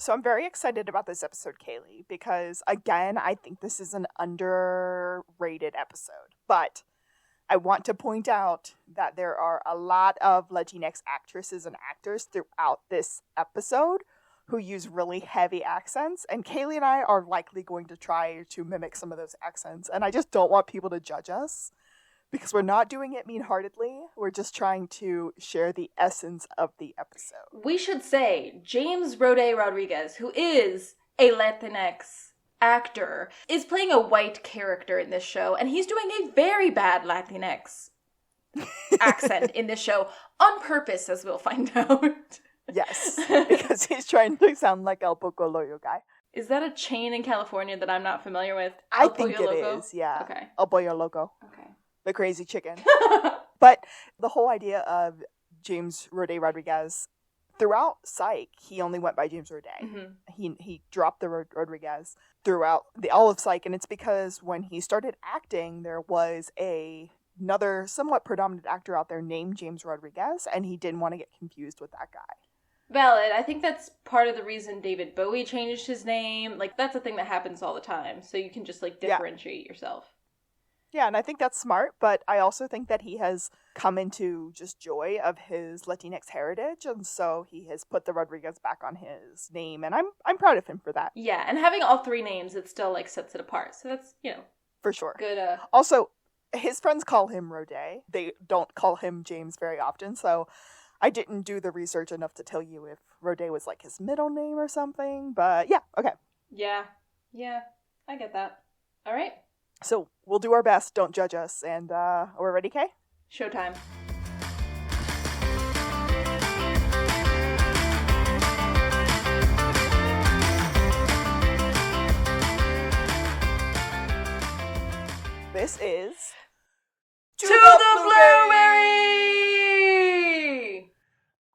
So I'm very excited about this episode, Kaylee, because, again, I think this is an underrated episode. But I want to point out that there are a lot of Latinx actresses and actors throughout this episode who use really heavy accents. And Kaylee and I are likely going to try to mimic some of those accents. And I just don't want people to judge us, because we're not doing it mean-heartedly. We're just trying to share the essence of the episode. We should say James Rode Rodriguez, who is a Latinx actor, is playing a white character in this show, and he's doing a very bad Latinx accent in this show on purpose, as we'll find out. Yes, because he's trying to sound like El Poco Loco guy. Is that a chain in California that I'm not familiar with? I think it is, yeah. Okay. El Pollo Loco. Okay. The crazy chicken. But the whole idea of James Rode Rodriguez, throughout Psych, he only went by James Rode. Mm-hmm. He dropped the Rodriguez throughout all of Psych, and it's because when he started acting, there was another somewhat predominant actor out there named James Rodriguez, and he didn't want to get confused with that guy. Valid. I think that's part of the reason David Bowie changed his name. Like, that's a thing that happens all the time, so you can just, like, differentiate yourself. Yeah, and I think that's smart, but I also think that he has come into just joy of his Latinx heritage, and so he has put the Rodriguez back on his name, and I'm proud of him for that. Yeah, and having all three names, it still, like, sets it apart, so that's, For sure. Good, Also, his friends call him Rode. They don't call him James very often, so I didn't do the research enough to tell you if Rode was, like, his middle name or something, but yeah, okay. Yeah, I get that. All right. So we'll do our best. Don't judge us. And we're ready, Kay? Showtime. This is... To the Blueberry!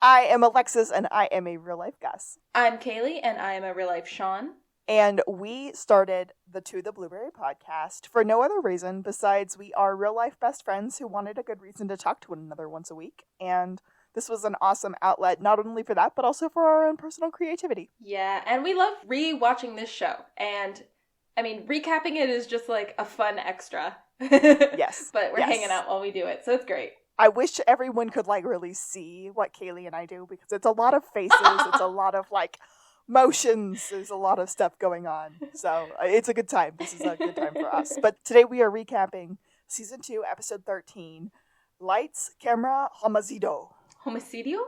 I am Alexis, and I am a real-life Gus. I'm Kaylee, and I am a real-life Sean. And we started the To the Blueberry podcast for no other reason besides we are real-life best friends who wanted a good reason to talk to one another once a week. And this was an awesome outlet, not only for that, but also for our own personal creativity. Yeah, and we love re-watching this show. And, I mean, recapping it is just like a fun extra. Yes. But we're hanging out while we do it, so it's great. I wish everyone could, like, really see what Kaylee and I do, because it's a lot of faces, it's a lot of, like, motions, there's a lot of stuff going on. So it's a good time. This is a good time for us. But today we are recapping Season 2, Episode 13, Lights, Camera, Homicidio. Homicidio?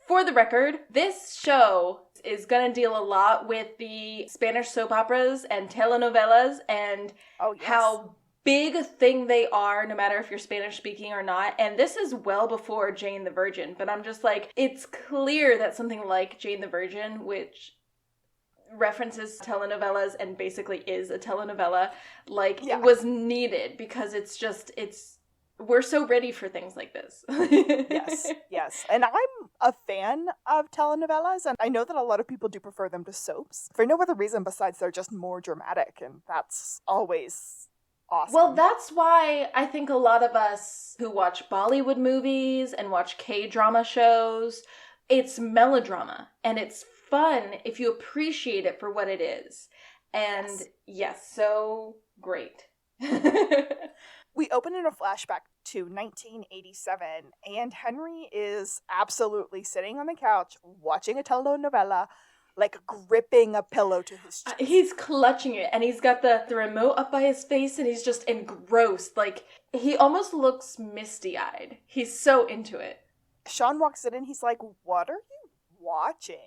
For the record, this show is going to deal a lot with the Spanish soap operas and telenovelas and how big a thing they are, no matter if you're Spanish speaking or not. And this is well before Jane the Virgin, but I'm just like, it's clear that something like Jane the Virgin, which references telenovelas and basically is a telenovela, it was needed, because we're so ready for things like this. Yes. And I'm a fan of telenovelas, and I know that a lot of people do prefer them to soaps, for no other reason besides they're just more dramatic, and that's always awesome. Well, that's why I think a lot of us who watch Bollywood movies and watch K-drama shows, it's melodrama, and it's fun if you appreciate it for what it is. And yes so great. We open in a flashback to 1987, and Henry is absolutely sitting on the couch watching a telenovela, like gripping a pillow to his chest. He's clutching it, and he's got the remote up by his face, and he's just engrossed. Like, he almost looks misty-eyed. He's so into it. Sean walks in, and he's like, "What are you watching?"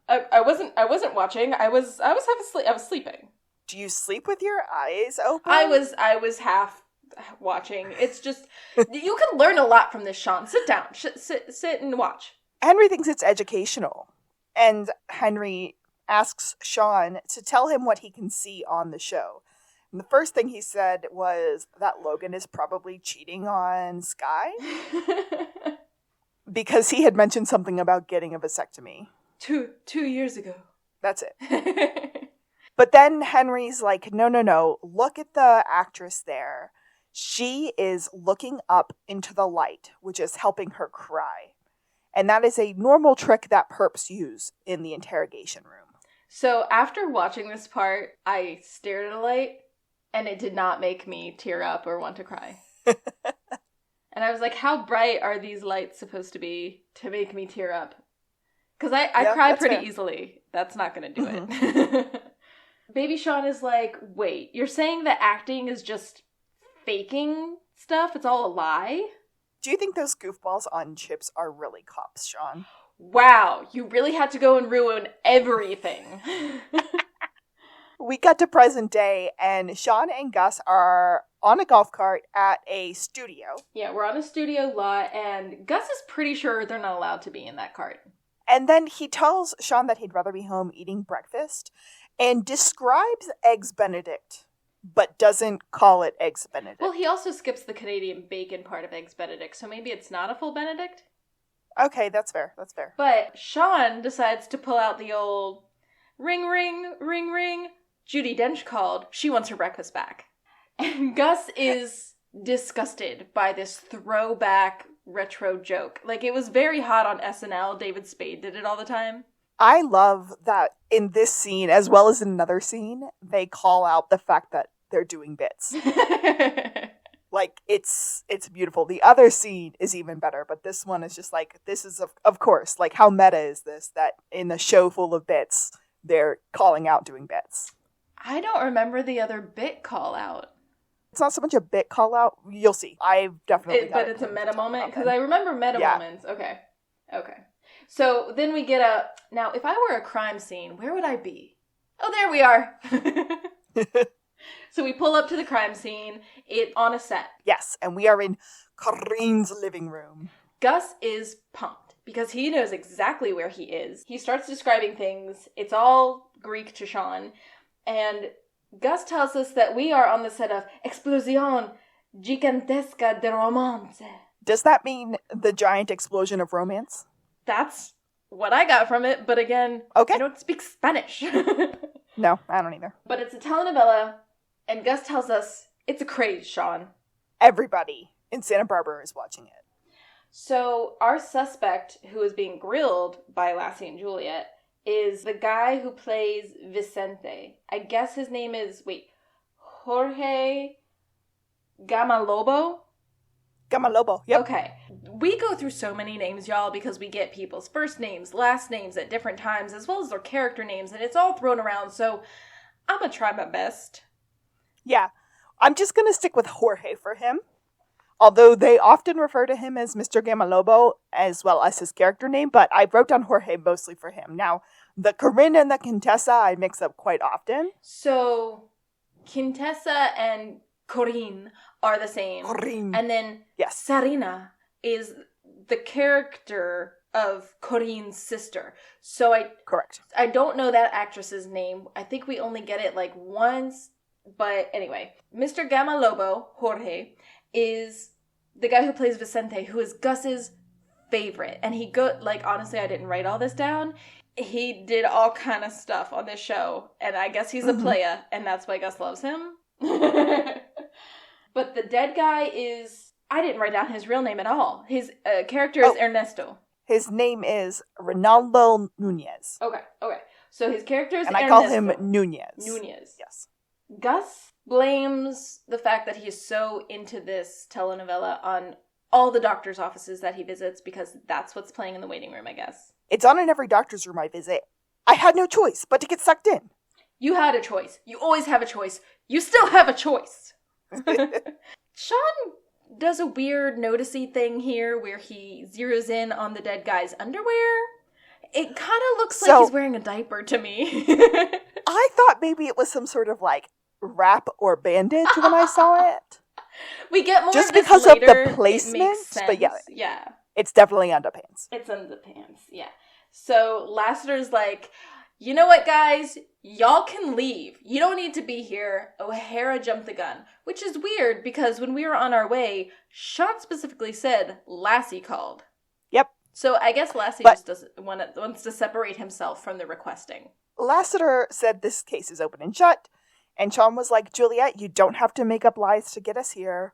I wasn't watching. I was half asleep. I was sleeping. Do you sleep with your eyes open? I was half watching. It's just, you can learn a lot from this, Sean. Sit down. Sit and watch. Henry thinks it's educational. And Henry asks Sean to tell him what he can see on the show. And the first thing he said was that Logan is probably cheating on Sky. Because he had mentioned something about getting a vasectomy. 2 years ago. That's it. But then Henry's like, no, look at the actress there. She is looking up into the light, which is helping her cry. And that is a normal trick that perps use in the interrogation room. So after watching this part, I stared at a light, and it did not make me tear up or want to cry. And I was like, how bright are these lights supposed to be to make me tear up? Because I cry pretty easily. That's not going to do it. Baby Sean is like, wait, you're saying that acting is just faking stuff? It's all a lie? Do you think those goofballs on Chips are really cops, Sean? Wow, you really had to go and ruin everything. We got to present day, and Sean and Gus are on a golf cart at a studio. Yeah, we're on a studio lot, and Gus is pretty sure they're not allowed to be in that cart. And then he tells Sean that he'd rather be home eating breakfast, and describes Eggs Benedict, but doesn't call it Eggs Benedict. Well, he also skips the Canadian bacon part of Eggs Benedict, so maybe it's not a full Benedict? Okay, that's fair. But Sean decides to pull out the old ring, ring, ring, ring. Judi Dench called. She wants her breakfast back. And Gus is disgusted by this throwback retro joke. Like, it was very hot on SNL. David Spade did it all the time. I love that in this scene, as well as in another scene, they call out the fact that they're doing bits. Like, it's beautiful. The other scene is even better, but this one is just like, this is, of course, like, how meta is this, that in a show full of bits, they're calling out doing bits. I don't remember the other bit call out. It's not so much a bit call out. You'll see. I've definitely got but it's a meta moment? Because I remember meta moments. Okay. So then we get now, if I were a crime scene, where would I be? Oh, there we are. So we pull up to the crime scene. It's on a set. Yes, and we are in Corinne's living room. Gus is pumped because he knows exactly where he is. He starts describing things. It's all Greek to Sean. And Gus tells us that we are on the set of Explosión Gigantesca de Romance. Does that mean the giant explosion of romance? That's what I got from it, but again, okay. I don't speak Spanish. No, I don't either. But it's a telenovela, and Gus tells us it's a craze, Sean. Everybody in Santa Barbara is watching it. So our suspect, who is being grilled by Lassie and Juliet, is the guy who plays Vicente. I guess his name is, Jorge Gamalobo? Gamalobo, yep. Okay. We go through so many names, y'all, because we get people's first names, last names at different times, as well as their character names, and it's all thrown around, so I'm gonna try my best. Yeah. I'm just gonna stick with Jorge for him. Although they often refer to him as Mr. Gamalobo, as well as his character name, but I wrote down Jorge mostly for him. Now, the Corinne and the Contessa I mix up quite often. So, Contessa and Corinne are the same. Corinne. And then yes. Sarina is the character of Corinne's sister. So correct. I don't know that actress's name. I think we only get it like once. But anyway, Mr. Gamalobo, Jorge, is the guy who plays Vicente, who is Gus's favorite. And he honestly, I didn't write all this down. He did all kind of stuff on this show. And I guess he's a playa, and that's why Gus loves him. But the dead guy is, I didn't write down his real name at all. His character is Ernesto. His name is Ronaldo Nunez. Okay. So his character is and Ernesto. I call him Nunez. Yes. Gus blames the fact that he is so into this telenovela on all the doctor's offices that he visits because that's what's playing in the waiting room, I guess. It's on in every doctor's room I visit. I had no choice but to get sucked in. You had a choice. You always have a choice. You still have a choice. Sean does a weird noticey thing here where he zeroes in on the dead guy's underwear. It kind of looks like he's wearing a diaper to me. I thought maybe it was some sort of wrap or bandage when I saw it. We get more just of this because later. Of the placement, but yeah, it's definitely underpants. It's underpants, yeah. So Lassiter's like, you know what, guys? Y'all can leave. You don't need to be here. O'Hara jumped the gun, which is weird because when we were on our way, Sean specifically said Lassie called. Yep. So I guess Lassie just wants to separate himself from the requesting. Lassiter said this case is open and shut, and Sean was like, Juliet, you don't have to make up lies to get us here.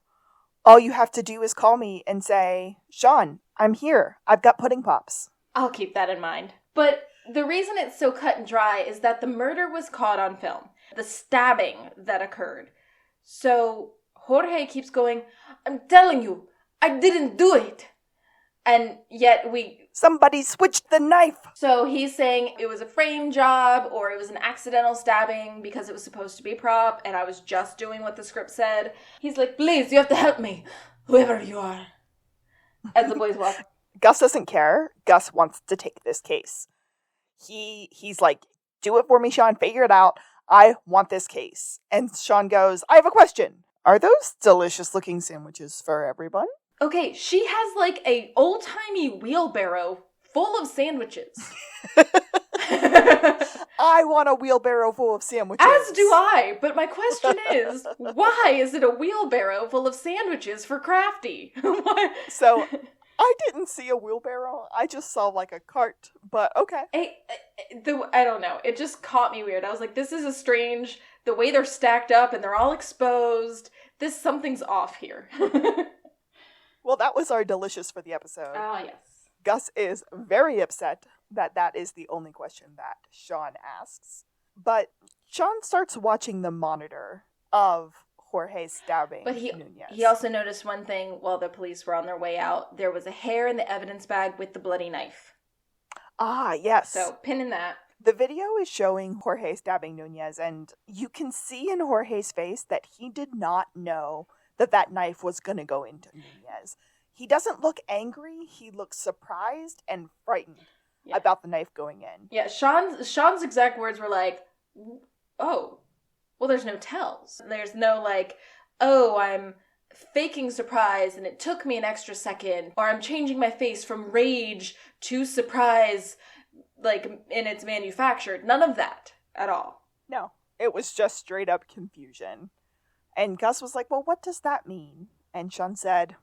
All you have to do is call me and say, Sean, I'm here. I've got pudding pops. I'll keep that in mind. But The reason it's so cut and dry is that the murder was caught on film. The stabbing that occurred. So Jorge keeps going, I'm telling you, I didn't do it. And yet somebody switched the knife. So he's saying it was a frame job or it was an accidental stabbing because it was supposed to be prop and I was just doing what the script said. He's like, please, you have to help me, whoever you are. As the boys walk. Gus doesn't care. Gus wants to take this case. He's like, do it for me, Sean. Figure it out. I want this case. And Sean goes, I have a question. Are those delicious looking sandwiches for everyone? Okay, she has like a old-timey wheelbarrow full of sandwiches. I want a wheelbarrow full of sandwiches. As do I, but my question is, why is it a wheelbarrow full of sandwiches for Crafty? So, I didn't see a wheelbarrow. I just saw like a cart, but okay. I don't know. It just caught me weird. I was like, this is a strange, the way they're stacked up and they're all exposed. Something's off here. Well, that was our delicious for the episode. Ah, yes. Gus is very upset that is the only question that Sean asks. But Sean starts watching the monitor of Jorge's stabbing Nunez. He also noticed one thing while the police were on their way out. There was a hair in the evidence bag with the bloody knife. Ah, yes. So, pinning that. The video is showing Jorge stabbing Nunez, and you can see in Jorge's face that he did not know that knife was going to go into Nunez. He doesn't look angry. He looks surprised and frightened about the knife going in. Yeah, Sean's exact words were like, oh, well, there's no tells. There's no like, oh, I'm faking surprise and it took me an extra second, or I'm changing my face from rage to surprise, like, and it's manufactured. None of that at all. No, it was just straight up confusion. And Gus was like, well, what does that mean? And Sean said,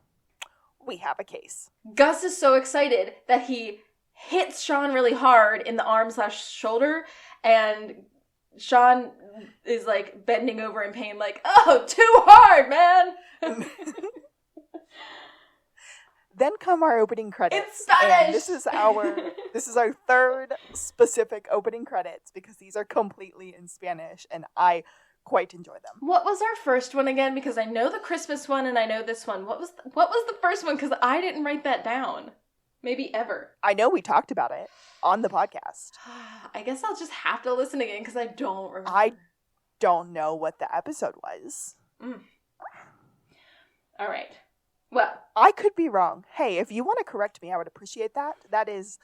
we have a case. Gus is so excited that he hits Sean really hard in the arm/shoulder, and Sean is like bending over in pain like, oh, too hard, man! Then come our opening credits. It's Spanish! And this is our third specific opening credits because these are completely in Spanish and I quite enjoy them. What was our first one again? Because I know the Christmas one and I know this one. What was the first one? Because I didn't write that down. Maybe ever. I know we talked about it on the podcast. I guess I'll just have to listen again because I don't remember. I don't know what the episode was. All right. Well, I could be wrong. Hey, if you want to correct me, I would appreciate that. That is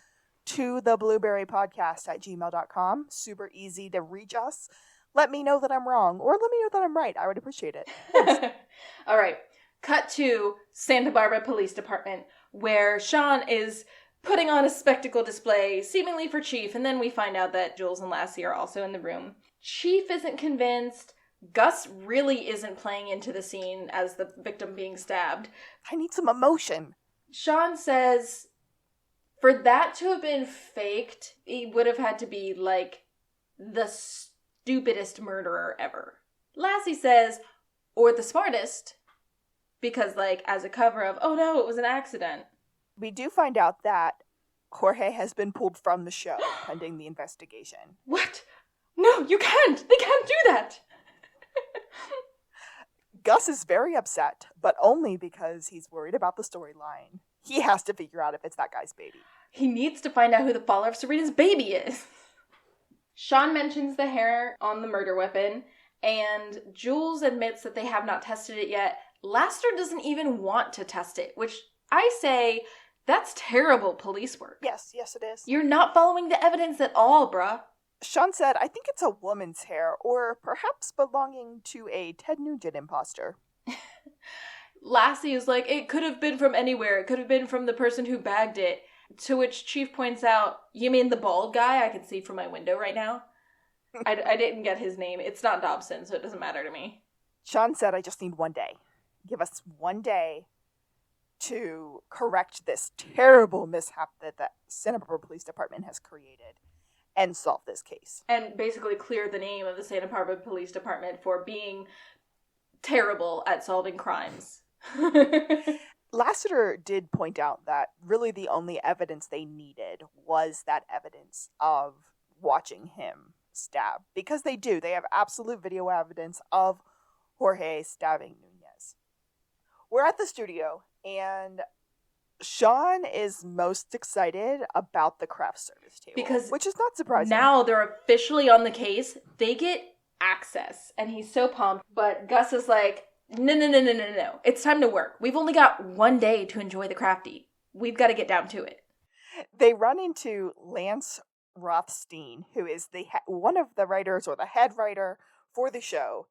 to theblueberrypodcast@gmail.com. Super easy to reach us. Let me know that I'm wrong, or let me know that I'm right. I would appreciate it. All right. Cut to Santa Barbara Police Department, where Sean is putting on a spectacle display, seemingly for Chief, and then we find out that Jules and Lassie are also in the room. Chief isn't convinced. Gus really isn't playing into the scene as the victim being stabbed. I need some emotion. Sean says, for that to have been faked, it would have had to be, like, the stupidest murderer ever. Lassie says, or the smartest, because, like, as a cover of, oh no, it was an accident. We do find out that Jorge has been pulled from the show pending the investigation. What? No, you can't! They can't do that! Gus is very upset, but only because he's worried about the storyline. He has to figure out if it's that guy's baby. He needs to find out who the father of Serena's baby is. Sean mentions the hair on the murder weapon, and Jules admits that they have not tested it yet. Laster doesn't even want to test it, which I say, that's terrible police work. Yes, it is. You're not following the evidence at all, bruh. Sean said, I think it's a woman's hair, or perhaps belonging to a Ted Nugent imposter. Lassie is like, it could have been from anywhere. It could have been from the person who bagged it. To which Chief points out, you mean the bald guy I can see from my window right now? I didn't get his name. It's not Dobson, so it doesn't matter to me. Sean said, I just need 1 day. Give us 1 day to correct this terrible mishap that the Santa Barbara Police Department has created and solve this case. And basically clear the name of the Santa Barbara Police Department for being terrible at solving crimes. Lassiter did point out that really the only evidence they needed was that evidence of watching him stab. Because they do. They have absolute video evidence of Jorge stabbing Nunez. We're at the studio, and Sean is most excited about the craft service table, which is not surprising. Now they're officially on the case. They get access, and he's so pumped. But Gus is like, no. It's time to work. We've only got 1 day to enjoy the crafty. We've got to get down to it. They run into Lance Rothstein, who is one of the writers or the head writer for the show.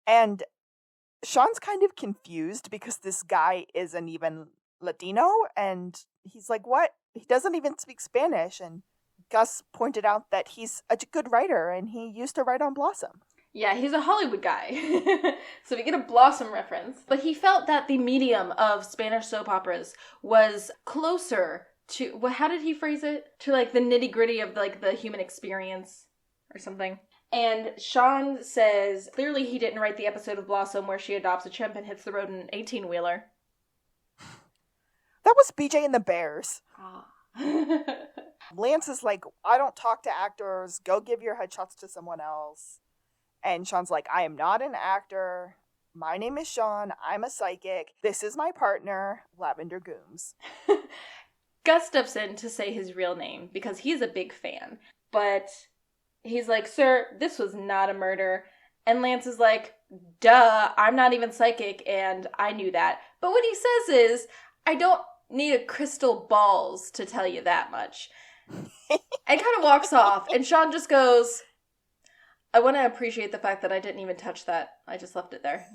And Sean's kind of confused because this guy isn't even Latino. And he's like, what? He doesn't even speak Spanish. And Gus pointed out that he's a good writer and he used to write on Blossom. Yeah, he's a Hollywood guy. So we get a Blossom reference. But he felt that the medium of Spanish soap operas was closer to, how did he phrase it? To like the nitty gritty of like the human experience or something. And Sean says, clearly he didn't write the episode of Blossom where she adopts a chimp and hits the road in an 18-wheeler. That was BJ and the Bears. Ah. Lance is like, I don't talk to actors. Go give your headshots to someone else. And Sean's like, I am not an actor. My name is Sean. I'm a psychic. This is my partner, Lavender Gooms. Gus steps in to say his real name because he's a big fan. But he's like, sir, this was not a murder. And Lance is like, duh, I'm not even psychic, and I knew that. But what he says is, I don't need a crystal balls to tell you that much. And kind of walks off, and Sean just goes, I want to appreciate the fact that I didn't even touch that. I just left it there.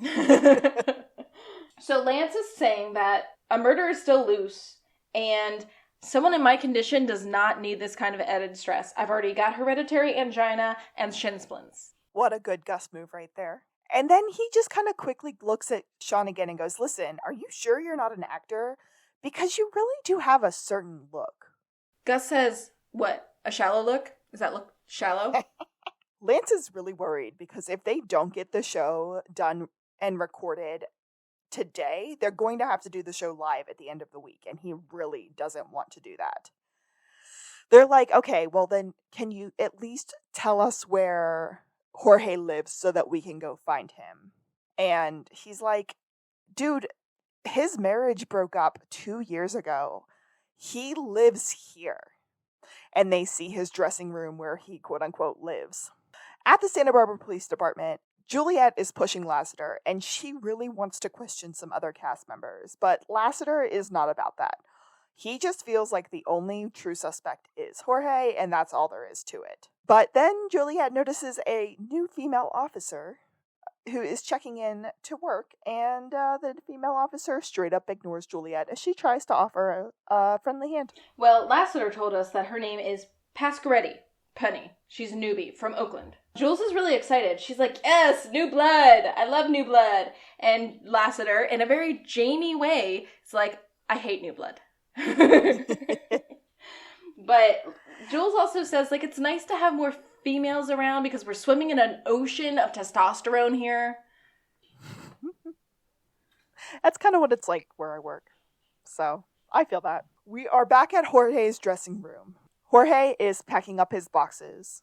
So Lance is saying that a murder is still loose, and someone in my condition does not need this kind of added stress. I've already got hereditary angina and shin splints. What a good Gus move right there. And then he just kind of quickly looks at Sean again and goes, listen, are you sure you're not an actor? Because you really do have a certain look. Gus says, what, a shallow look? Does that look shallow? Lance is really worried because if they don't get the show done and recorded today, they're going to have to do the show live at the end of the week, and he really doesn't want to do that. They're like, okay, well then, can you at least tell us where Jorge lives so that we can go find him? And he's like, dude, his marriage broke up 2 years ago. He lives here. And they see his dressing room where he quote-unquote lives. At the Santa Barbara Police Department, Juliet is pushing Lassiter, and she really wants to question some other cast members, but Lassiter is not about that. He just feels like the only true suspect is Jorge, and that's all there is to it. But then Juliet notices a new female officer who is checking in to work, and the female officer straight up ignores Juliet as she tries to offer a friendly hand. Well, Lassiter told us that her name is Pasquaretti Penny. She's a newbie from Oakland. Jules is really excited. She's like, yes, new blood. I love new blood. And Lassiter, in a very Jamie way, is like, I hate new blood. But Jules also says, like, it's nice to have more females around because we're swimming in an ocean of testosterone here. That's kind of what it's like where I work. So, I feel that. We are back at Jorge's dressing room. Jorge is packing up his boxes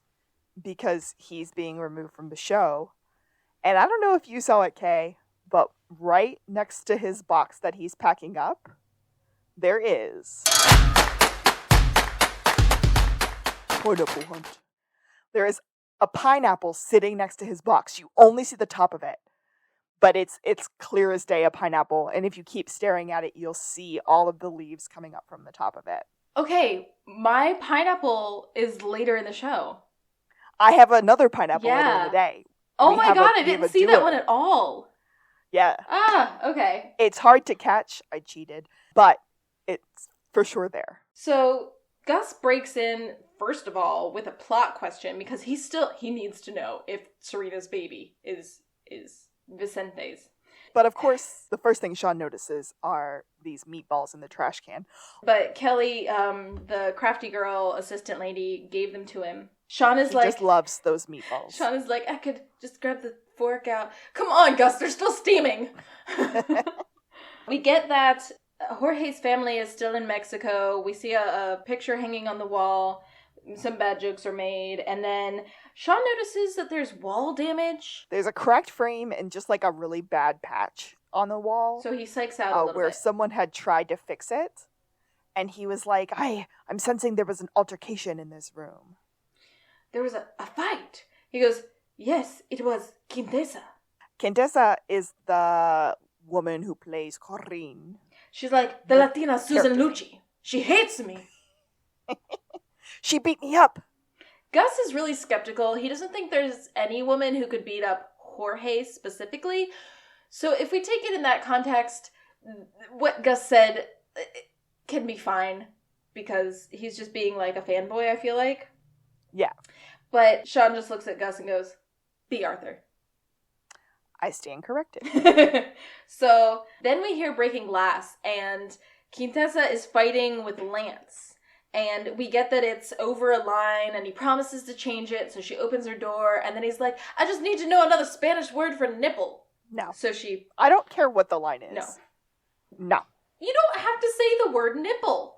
because he's being removed from the show. And I don't know if you saw it, Kay, but right next to his box that he's packing up, there is pineapple hunt. There is a pineapple sitting next to his box. You only see the top of it, but it's clear as day a pineapple. And if you keep staring at it, you'll see all of the leaves coming up from the top of it. Okay, my pineapple is later in the show. I have another pineapple later in the day. Oh my god, I didn't see that one at all. Yeah. Ah, okay. It's hard to catch. I cheated. But it's for sure there. So Gus breaks in, first of all, with a plot question because he needs to know if Serena's baby is Vicente's. But of course, the first thing Sean notices are these meatballs in the trash can. But Kelly, the crafty girl assistant lady, gave them to him. He just loves those meatballs. Sean is like, I could just grab the fork out. Come on, Gus, they're still steaming. We get that Jorge's family is still in Mexico. We see a picture hanging on the wall. Some bad jokes are made. And then Sean notices that there's wall damage. There's a cracked frame and just like a really bad patch on the wall. So he psychs out a little where bit. Someone had tried to fix it. And he was like, I'm sensing there was an altercation in this room. There was a fight. He goes, yes, it was Quintessa. Quintessa is the woman who plays Corinne. She's like, the Latina Susan Lucci. She hates me. She beat me up. Gus is really skeptical. He doesn't think there's any woman who could beat up Jorge specifically. So if we take it in that context, what Gus said can be fine. Because he's just being like a fanboy, I feel like. Yeah. But Sean just looks at Gus and goes, be Arthur. I stand corrected. So then we hear breaking glass, and Quintessa is fighting with Lance. And we get that it's over a line, and he promises to change it, so she opens her door, and then he's like, I just need to know another Spanish word for nipple. No. So she... I don't care what the line is. No. You don't have to say the word nipple.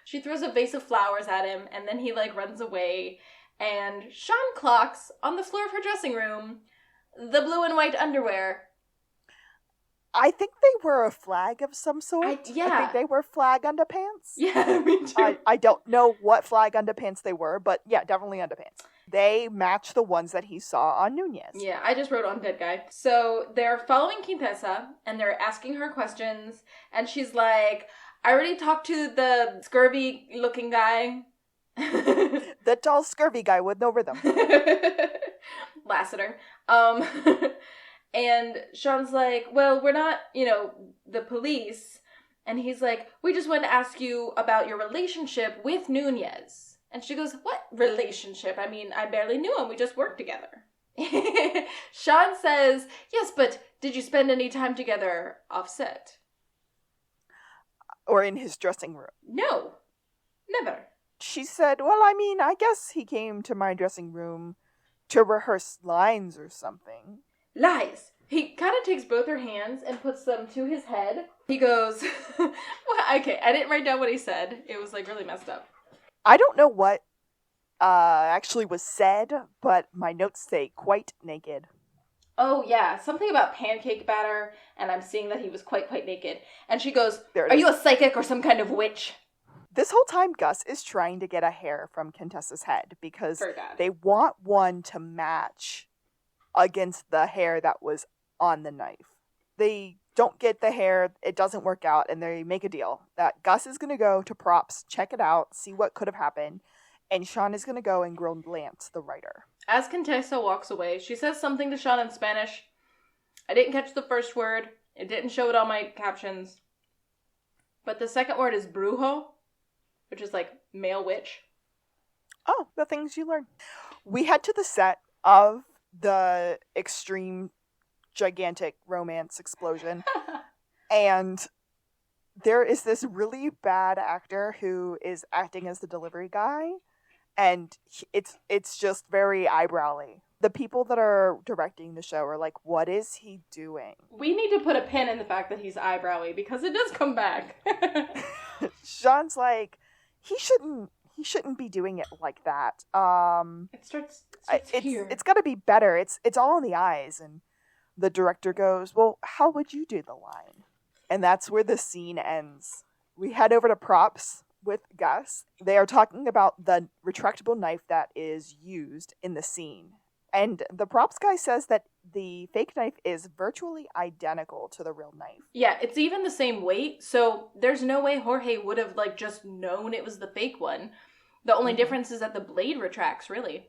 She throws a vase of flowers at him, and then he, runs away. And Sean clocks, on the floor of her dressing room, the blue and white underwear. I think they were a flag of some sort. I think they were flag underpants. Yeah, me too. I don't know what flag underpants they were, but yeah, definitely underpants. They match the ones that he saw on Nunez. Yeah, I just wrote on Dead Guy. So they're following Quintessa, and they're asking her questions, and she's like, I already talked to the scurvy-looking guy. The tall, scurvy guy with no rhythm. Lassiter. And Sean's like, well, we're not, the police. And he's like, we just wanted to ask you about your relationship with Nunez. And she goes, what relationship? I mean, I barely knew him. We just worked together. Sean says, yes, but did you spend any time together offset? Or in his dressing room? No, never. She said, well, I mean, I guess he came to my dressing room to rehearse lines or something. Lies. He kind of takes both her hands and puts them to his head. He goes, well, okay, I didn't write down what he said. It was really messed up. I don't know what actually was said, but my notes say quite naked. Oh, yeah, something about pancake batter, and I'm seeing that he was quite naked. And she goes, are you a psychic or some kind of witch? This whole time, Gus is trying to get a hair from Contessa's head because they want one to match against the hair that was on the knife. They don't get the hair, it doesn't work out, and they make a deal that Gus is going to go to props, check it out, see what could have happened, and Sean is going to go and grill Lance, the writer. As Contessa walks away, she says something to Sean in Spanish. I didn't catch the first word. It didn't show it on my captions. But the second word is brujo, which is male witch. Oh, the things you learn. We head to the set of the extreme, gigantic romance explosion. And there is this really bad actor who is acting as the delivery guy. And it's just very eyebrowy. The people that are directing the show are like, what is he doing? We need to put a pin in the fact that he's eyebrowy because it does come back. Sean's like, he shouldn't be doing it like that. It starts here. It's got to be better. It's all in the eyes. And the director goes, well, how would you do the line? And that's where the scene ends. We head over to props with Gus. They are talking about the retractable knife that is used in the scene. And the props guy says that the fake knife is virtually identical to the real knife. Yeah, it's even the same weight, so there's no way Jorge would have, just known it was the fake one. The only difference is that the blade retracts, really.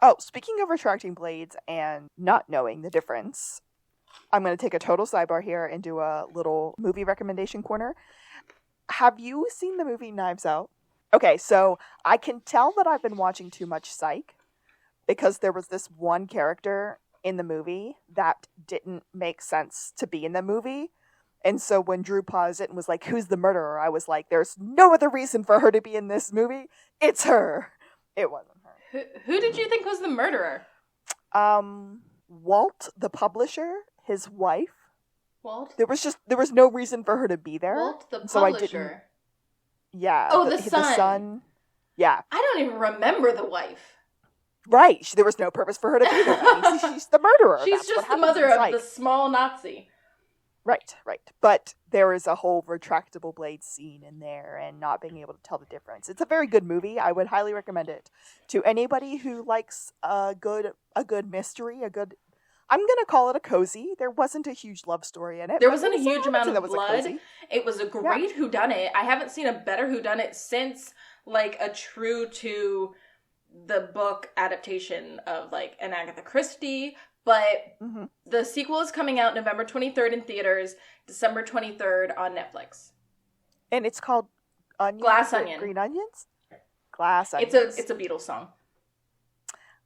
Oh, speaking of retracting blades and not knowing the difference, I'm going to take a total sidebar here and do a little movie recommendation corner. Have you seen the movie Knives Out? Okay, so I can tell that I've been watching too much Psych because there was this one character in the movie that didn't make sense to be in the movie. And so when Drew paused it and was like, who's the murderer? I was like, there's no other reason for her to be in this movie. It's her. It wasn't her. Who did you think was the murderer? Walt, the publisher, his wife. Walt? There was no reason for her to be there. Walt, the publisher. So I didn't, yeah. Oh, the son. The son. Yeah. I don't even remember the wife. Right. There was no purpose for her to be there. I mean, she's the murderer. She's That's just the mother of the small Nazi. Right. But there is a whole retractable blade scene in there and not being able to tell the difference. It's a very good movie. I would highly recommend it to anybody who likes a good mystery, I'm going to call it a cozy. There wasn't a huge love story in it. There wasn't a huge amount of blood. It was a great whodunit. I haven't seen a better whodunit since, like, a true to the book adaptation of, like, an Agatha Christie. But the sequel is coming out November 23rd in theaters, December 23rd on Netflix. And it's called Glass Onion. Green Onions? Glass Onions. It's a Beatles song.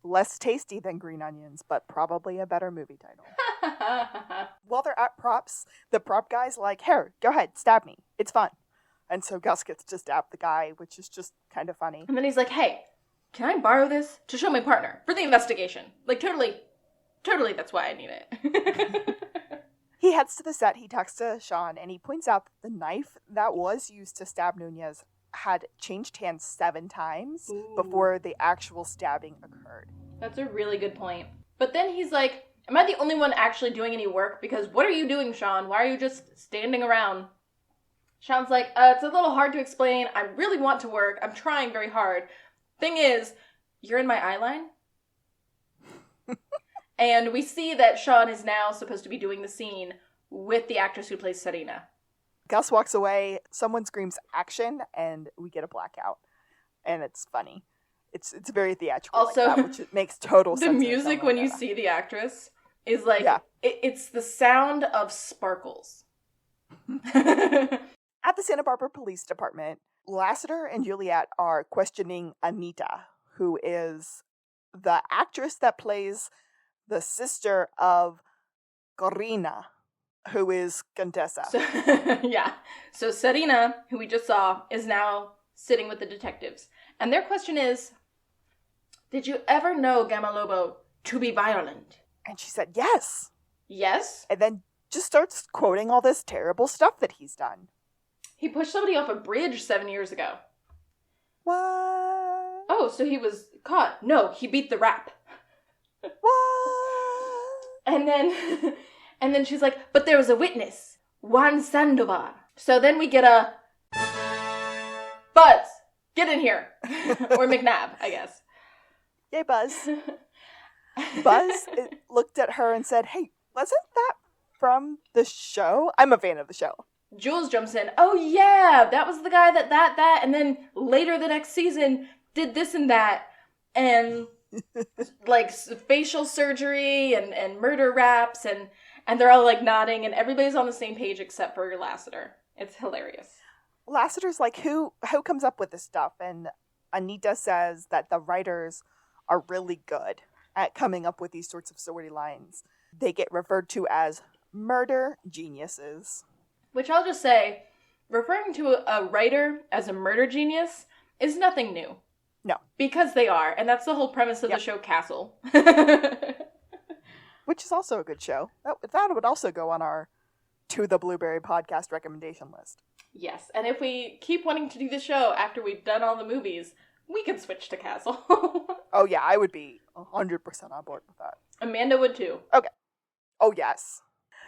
Less tasty than Green Onions, but probably a better movie title. While they're at props, the prop guy's like, "Here, go ahead, stab me. It's fun." And so Gus gets to stab the guy, which is just kind of funny. And then he's like, "Hey, can I borrow this to show my partner for the investigation?" Like, totally, that's why I need it. He heads to the set, he talks to Sean, and he points out that the knife that was used to stab Nunez had changed hands 7 times before the actual stabbing occurred. That's a really good point. But then he's like, am I the only one actually doing any work? Because what are you doing, Sean? Why are you just standing around? Sean's like, it's a little hard to explain. I really want to work. I'm trying very hard. Thing is, you're in my eye line. And we see that Sean is now supposed to be doing the scene with the actress who plays Serena. Gus walks away, someone screams action, and we get a blackout. And it's funny. It's very theatrical also, like that, which makes total sense. The music when you see the actress is like, it's the sound of sparkles. At the Santa Barbara Police Department, Lassiter and Juliet are questioning Anita, who is the actress that plays the sister of Corina, who is Contessa. So Serena, who we just saw, is now sitting with the detectives. And their question is, did you ever know Gamma Lobo to be violent? And she said, yes. Yes? And then just starts quoting all this terrible stuff that he's done. He pushed somebody off a bridge 7 years ago. What? Oh, so he was caught. No, he beat the rap. What? And then she's like, but there was a witness, Juan Sandoval. So then we get a Buzz, get in here. Or McNabb, I guess. Yay, Buzz. Buzz looked at her and said, hey, wasn't that from the show? I'm a fan of the show. Jules jumps in, oh yeah, that was the guy that, and then later the next season did this and that, and like facial surgery and murder raps, and they're all like nodding, and everybody's on the same page except for Lassiter. It's hilarious. Lassiter's like, who comes up with this stuff? And Anita says that the writers are really good at coming up with these sorts of storylines. They get referred to as murder geniuses. Which I'll just say, referring to a writer as a murder genius is nothing new. No. Because they are, and that's the whole premise of the show Castle. Which is also a good show. That would also go on our To the Blueberry podcast recommendation list. Yes, and if we keep wanting to do the show after we've done all the movies, we can switch to Castle. Oh yeah, I would be 100% on board with that. Amanda would too. Okay. Oh yes.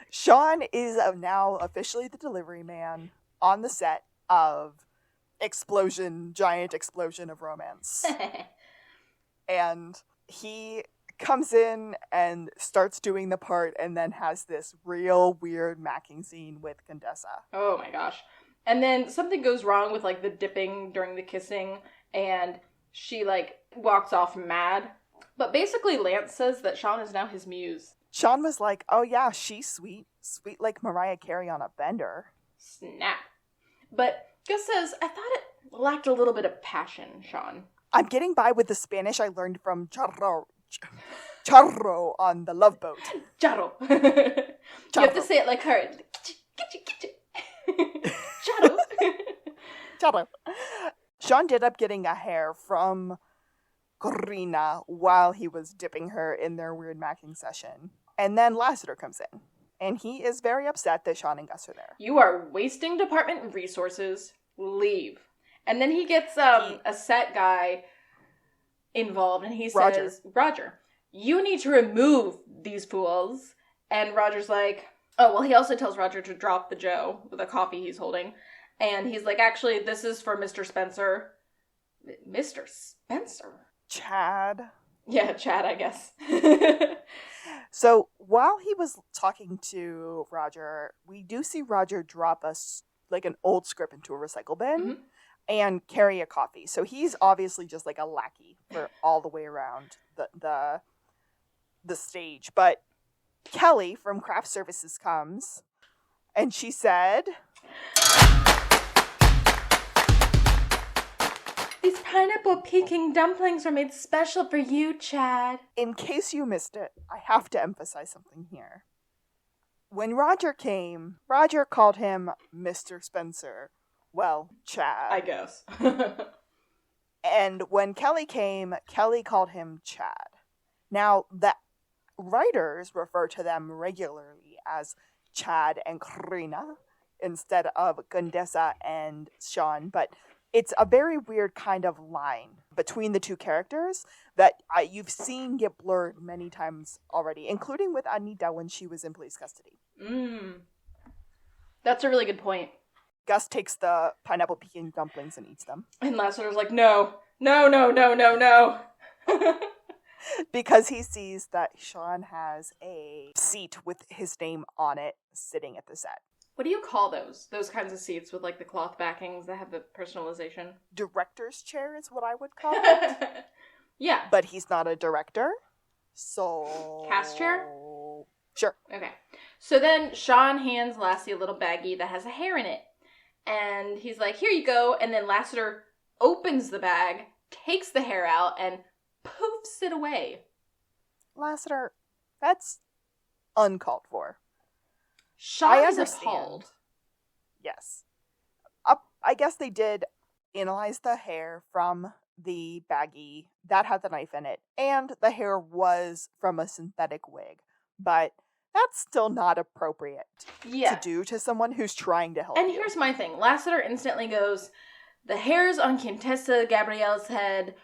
Sean is now officially the delivery man on the set of giant explosion of romance. And he comes in and starts doing the part and then has this real weird macking scene with Contessa. Oh my gosh. And then something goes wrong with like the dipping during the kissing and she like walks off mad. But basically Lance says that Sean is now his muse. Sean was like, oh yeah, she's sweet like Mariah Carey on a bender. Snap. But Gus says, I thought it lacked a little bit of passion, Sean. I'm getting by with the Spanish I learned from Charro on the Love Boat. Charro. You have to say it like her. Charro. Charro. Sean did up getting a hair from Corina while he was dipping her in their weird macking session. And then Lassiter comes in. And he is very upset that Sean and Gus are there. You are wasting department resources. Leave. And then he gets a set guy involved, and he says, Roger, you need to remove these fools. And Roger's like, oh, well, he also tells Roger to drop the Joe, the coffee he's holding. And he's like, actually, this is for Mr. Spencer. Mr. Spencer? Chad. Yeah, Chad, I guess. So while he was talking to Roger, we do see Roger drop an old script into a recycle bin and carry a coffee. So he's obviously just like a lackey for all the way around the stage. But Kelly from Craft Services comes, and she said, these pineapple Peking dumplings were made special for you, Chad. In case you missed it, I have to emphasize something here. When Roger came, Roger called him Mr. Spencer. Well, Chad. I guess. And when Kelly came, Kelly called him Chad. Now, the writers refer to them regularly as Chad and Karina instead of Gundesa and Sean, but it's a very weird kind of line between the two characters that you've seen get blurred many times already, including with Anita when she was in police custody. That's a really good point. Gus takes the pineapple Peking dumplings and eats them. And Lassiter's like, no. No. Because he sees that Sean has a seat with his name on it sitting at the set. What do you call those? Those kinds of seats with like the cloth backings that have the personalization? Director's chair is what I would call it. Yeah. But he's not a director, so... Cast chair? Sure. Okay. So then Sean hands Lassie a little baggie that has a hair in it. And he's like, here you go. And then Lassiter opens the bag, takes the hair out, and poofs it away. Lassiter, that's uncalled for. Sean is appalled. Yes. I guess they did analyze the hair from the baggie that had the knife in it, and the hair was from a synthetic wig. But that's still not appropriate to do to someone who's trying to help you. And here's my thing. Lassiter instantly goes, the hairs on Contessa Gabrielle's head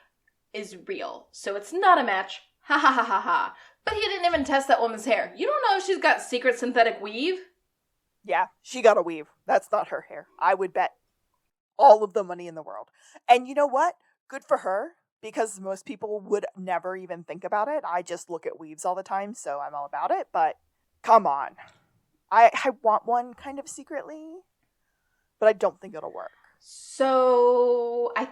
is real, so it's not a match. Ha ha ha ha ha. But he didn't even test that woman's hair. You don't know if she's got secret synthetic weave? Yeah, she got a weave. That's not her hair. I would bet all of the money in the world. And you know what? Good for her, because most people would never even think about it. I just look at weaves all the time, so I'm all about it. But come on. I want one kind of secretly, but I don't think it'll work. So, I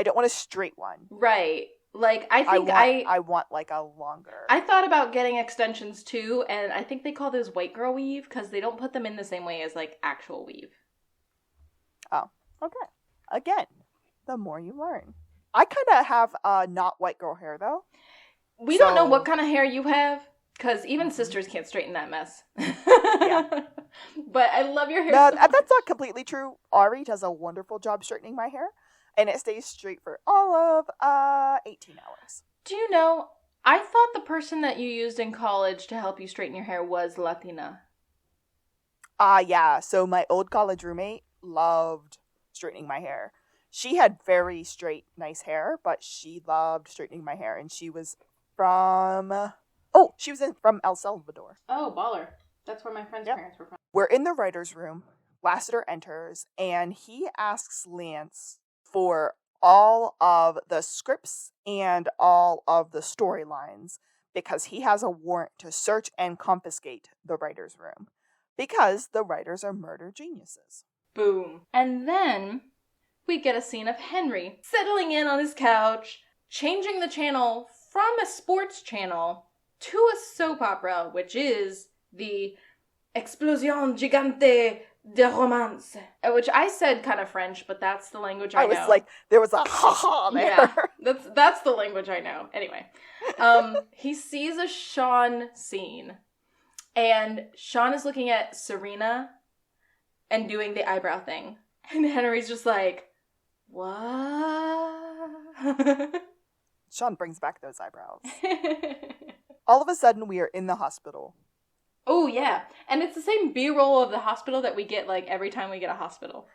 don't want a straight one. Right. Like, I want like a longer. I thought about getting extensions too, and I think they call those white girl weave because they don't put them in the same way as like actual weave. Oh, okay. Again, the more you learn. I kind of have not white girl hair though. We don't know what kind of hair you have because even sisters can't straighten that mess. Yeah. But I love your hair. No, that's not completely true. Ari does a wonderful job straightening my hair. And it stays straight for all of 18 hours. Do you know, I thought the person that you used in college to help you straighten your hair was Latina. Yeah. So my old college roommate loved straightening my hair. She had very straight, nice hair, but she loved straightening my hair. And she was from El Salvador. Oh, baller. That's where my friend's parents were from. We're in the writer's room. Lassiter enters, and he asks Lance for all of the scripts and all of the storylines because he has a warrant to search and confiscate the writer's room because the writers are murder geniuses. Boom. And then we get a scene of Henry settling in on his couch, changing the channel from a sports channel to a soap opera, which is the Explosion Gigante de Romance, which I said kind of French, but that's the language I know. I was like, there was a ha-ha there. Yeah, that's the language I know. Anyway, he sees a Sean scene, and Sean is looking at Serena and doing the eyebrow thing, and Henry's just like, what? Sean brings back those eyebrows. All of a sudden, we are in the hospital. Oh, yeah. And it's the same B-roll of the hospital that we get, like, every time we get a hospital.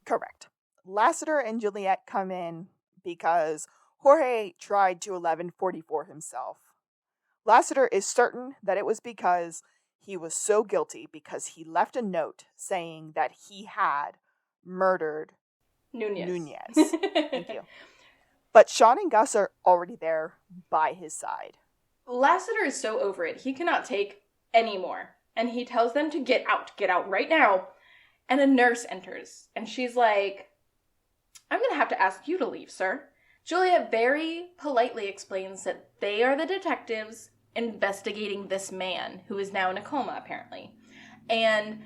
Correct. Lassiter and Juliet come in because Jorge tried to 1144 himself. Lassiter is certain that it was because he was so guilty because he left a note saying that he had murdered Nunez. Thank you. But Sean and Gus are already there by his side. Lassiter is so over it. He cannot take any more. And he tells them to get out right now. And a nurse enters. And she's like, I'm going to have to ask you to leave, sir. Juliet very politely explains that they are the detectives investigating this man who is now in a coma, apparently. And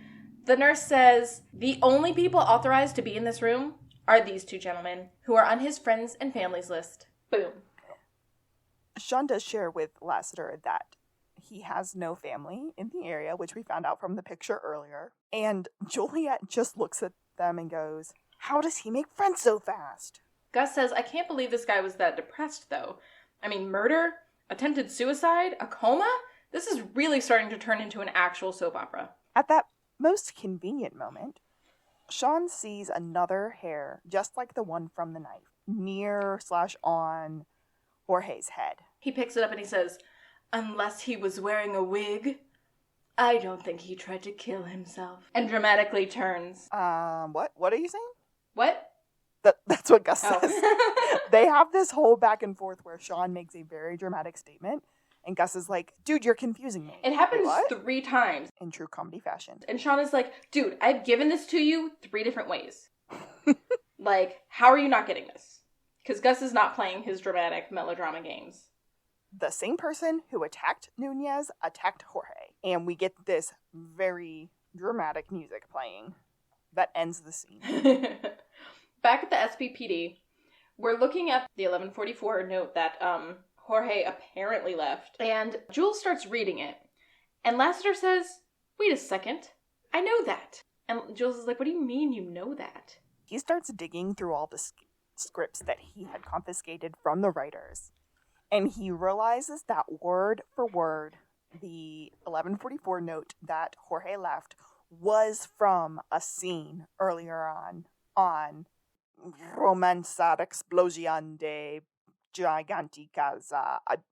the nurse says, the only people authorized to be in this room are these two gentlemen who are on his friends and family's list. Boom. Sean does share with Lassiter that he has no family in the area, which we found out from the picture earlier. And Juliet just looks at them and goes, how does he make friends so fast? Gus says, I can't believe this guy was that depressed, though. I mean, murder, attempted suicide, a coma? This is really starting to turn into an actual soap opera. At that most convenient moment, Sean sees another hair, just like the one from the knife, near/on Jorge's head. He picks it up and he says, unless he was wearing a wig, I don't think he tried to kill himself. And dramatically turns. What? What are you saying? What? That's what Gus says. They have this whole back and forth where Sean makes a very dramatic statement, and Gus is like, dude, you're confusing me. It happens 3 times. In true comedy fashion. And Sean is like, dude, I've given this to you 3 different ways. Like, how are you not getting this? Because Gus is not playing his dramatic melodrama games. The same person who attacked Nunez attacked Jorge. And we get this very dramatic music playing that ends the scene. Back at the SPPD, we're looking at the 1144 note that Jorge apparently left. And Jules starts reading it. And Lassiter says, wait a second, I know that. And Jules is like, what do you mean you know that? He starts digging through all the scripts that he had confiscated from the writers. And he realizes that word for word, the 1144 note that Jorge left was from a scene earlier on Romanza Explosion de Giganticas.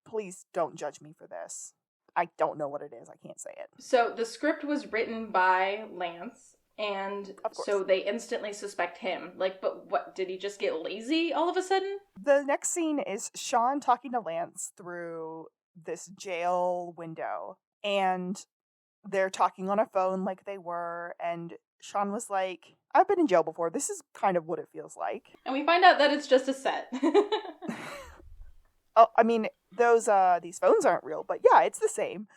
Please don't judge me for this. I don't know what it is. I can't say it. So the script was written by Lance, and so they instantly suspect him. Like, but what, did he just get lazy all of a sudden? The next scene is Sean talking to Lance through this jail window, and they're talking on a phone like they were, and Sean was like, I've been in jail before. This is kind of what it feels like. And we find out that it's just a set. Oh, I mean, these phones aren't real, but yeah, it's the same.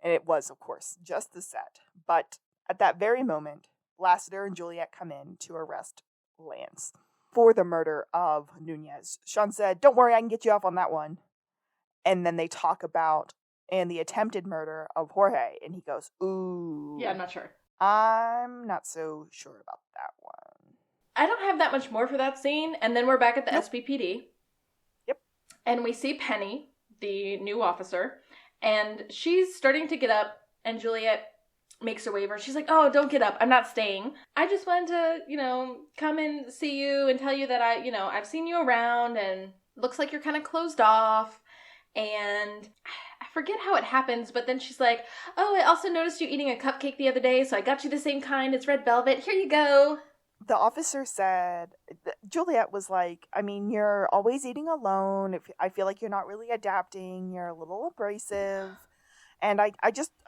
And it was, of course, just the set. But at that very moment, Lassiter and Juliet come in to arrest Lance for the murder of Nunez. Sean said, don't worry, I can get you off on that one. And then they talk about the attempted murder of Jorge, and he goes, ooh. Yeah, I'm not sure. I'm not so sure about that one. I don't have that much more for that scene. And then we're back at the SPPD. Yep. And we see Penny, the new officer, and she's starting to get up, and Juliet makes her waiver. She's like, oh, don't get up. I'm not staying. I just wanted to, come and see you and tell you that I've seen you around, and looks like you're kind of closed off. And I forget how it happens, but then she's like, oh, I also noticed you eating a cupcake the other day, so I got you the same kind. It's red velvet. Here you go. The officer said, Juliet was like, I mean, you're always eating alone. I feel like you're not really adapting. You're a little abrasive. And I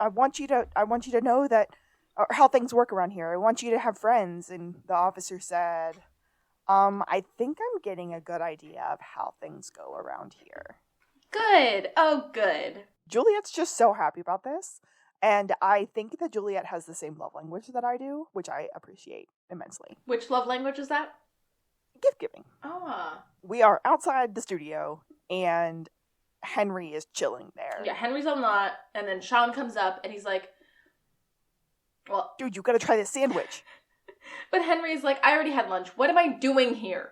want you to know that, or how things work around here. I want you to have friends. And the officer said, I think I'm getting a good idea of how things go around here. Good. Oh, good. Juliet's just so happy about this. And I think that Juliet has the same love language that I do, which I appreciate immensely. Which love language is that? Gift giving. Ah. We are outside the studio, and Henry is chilling there. Yeah, Henry's on lot, and then Sean comes up, and he's like, well... Dude, you gotta try this sandwich. But Henry's like, I already had lunch. What am I doing here?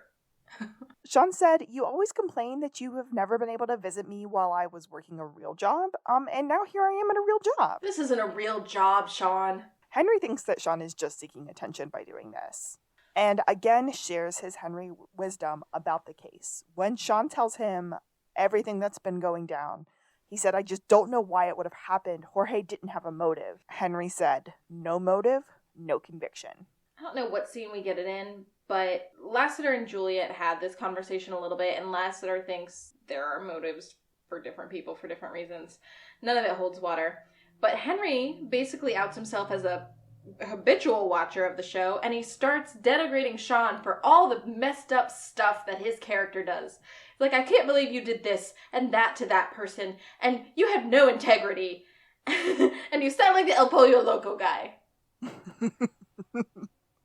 Sean said, "You always complain that you have never been able to visit me while I was working a real job, and now here I am in a real job." This isn't a real job, Sean. Henry thinks that Sean is just seeking attention by doing this, and again shares his Henry wisdom about the case. When Sean tells him everything that's been going down, he said, "I just don't know why it would have happened. Jorge didn't have a motive." Henry said, "No motive, no conviction." I don't know what scene we get it in, but Lassiter and Juliet had this conversation a little bit, and Lassiter thinks there are motives for different people for different reasons. None of it holds water. But Henry basically outs himself as a habitual watcher of the show, and he starts denigrating Sean for all the messed up stuff that his character does. Like, "I can't believe you did this and that to that person, and you have no integrity, and you sound like the El Pollo Loco guy."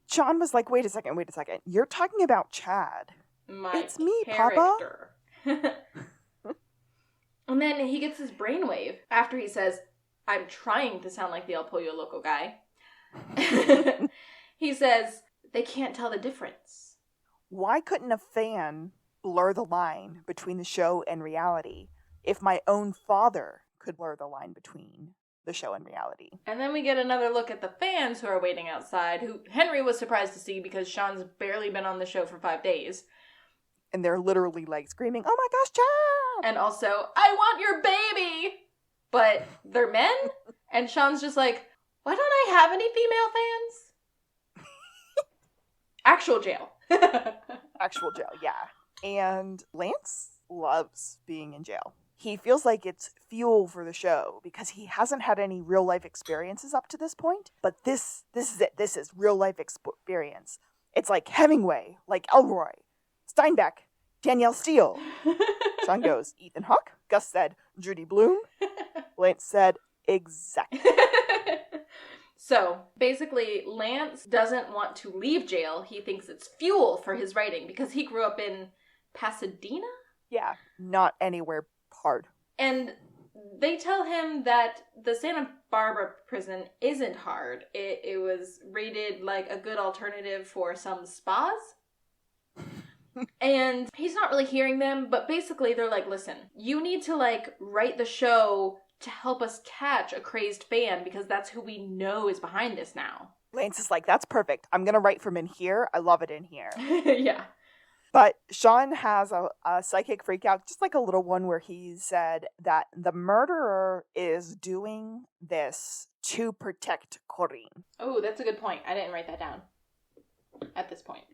Sean was like, wait a second. You're talking about Chad. It's me, character. Papa. And then he gets his brainwave after he says, "I'm trying to sound like the El Pollo Loco guy." He says, "They can't tell the difference." Why couldn't a fan blur the line between the show and reality if my own father could blur the line between the show and reality? And then we get another look at the fans who are waiting outside, who Henry was surprised to see because Sean's barely been on the show for 5 days. And they're literally like screaming, "Oh my gosh, Chad!" And also, "I want your baby!" But they're men? And Sean's just like, "Why don't I have any female fans?" Actual jail. Actual jail, yeah. And Lance loves being in jail. He feels like it's fuel for the show because he hasn't had any real life experiences up to this point. But this is it. This is real life experience. It's like Hemingway, like Elroy, Steinbeck, Danielle Steele. Sean goes, "Ethan Hawke." Gus said, "Judy Blume." Lance said, "Exactly." So, basically, Lance doesn't want to leave jail. He thinks it's fuel for his writing because he grew up in Pasadena? Yeah, not anywhere hard. And they tell him that the Santa Barbara prison isn't hard. It was rated like a good alternative for some spas. And he's not really hearing them, but basically they're like, "Listen, you need to write the show to help us catch a crazed fan because that's who we know is behind this now." Lance is like, "That's perfect. I'm going to write from in here. I love it in here." Yeah. But Sean has a psychic freakout, just like a little one, where he said that the murderer is doing this to protect Corinne. Oh, that's a good point. I didn't write that down at this point.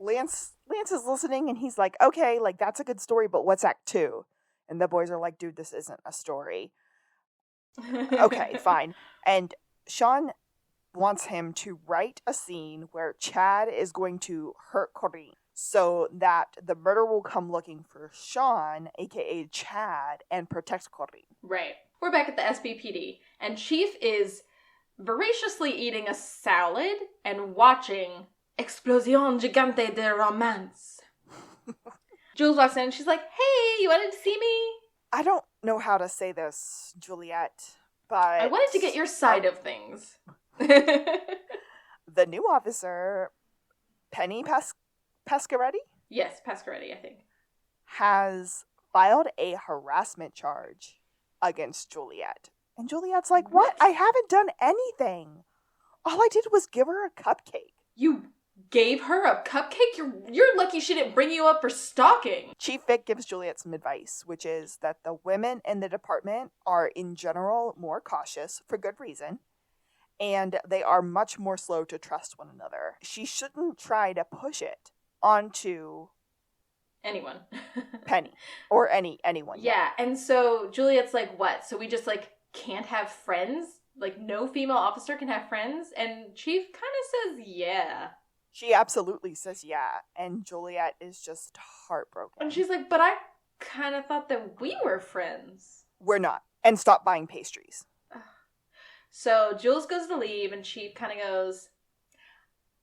Lance is listening and he's like, "Okay, that's a good story, but what's Act 2? And the boys are like, "Dude, this isn't a story." Okay, fine. And Sean wants him to write a scene where Chad is going to hurt Corinne so that the murderer will come looking for Sean, aka Chad, and protect Corinne. Right. We're back at the SBPD, and Chief is voraciously eating a salad and watching Explosion Gigante de Romance. Jules walks in and she's like, "Hey, you wanted to see me?" I don't know how to say this, Juliet, but I wanted to get your side of things. The new officer, Penny Pasquaretti? Yes, Pasquaretti, I think. Has filed a harassment charge against Juliet. And Juliet's like, "What? I haven't done anything. All I did was give her a cupcake." You gave her a cupcake? You're lucky she didn't bring you up for stalking. Chief Vic gives Juliet some advice, which is that the women in the department are in general more cautious for good reason, and they are much more slow to trust one another. She shouldn't try to push it onto anyone. Penny or anyone. Yeah, and so Juliet's like, "What? So we just can't have friends? No female officer can have friends?" And Chief kind of says, "Yeah." She absolutely says yeah, and Juliet is just heartbroken. And she's like, "But I kind of thought that we were friends." We're not. And stop buying pastries. So Jules goes to leave, and Chief kind of goes,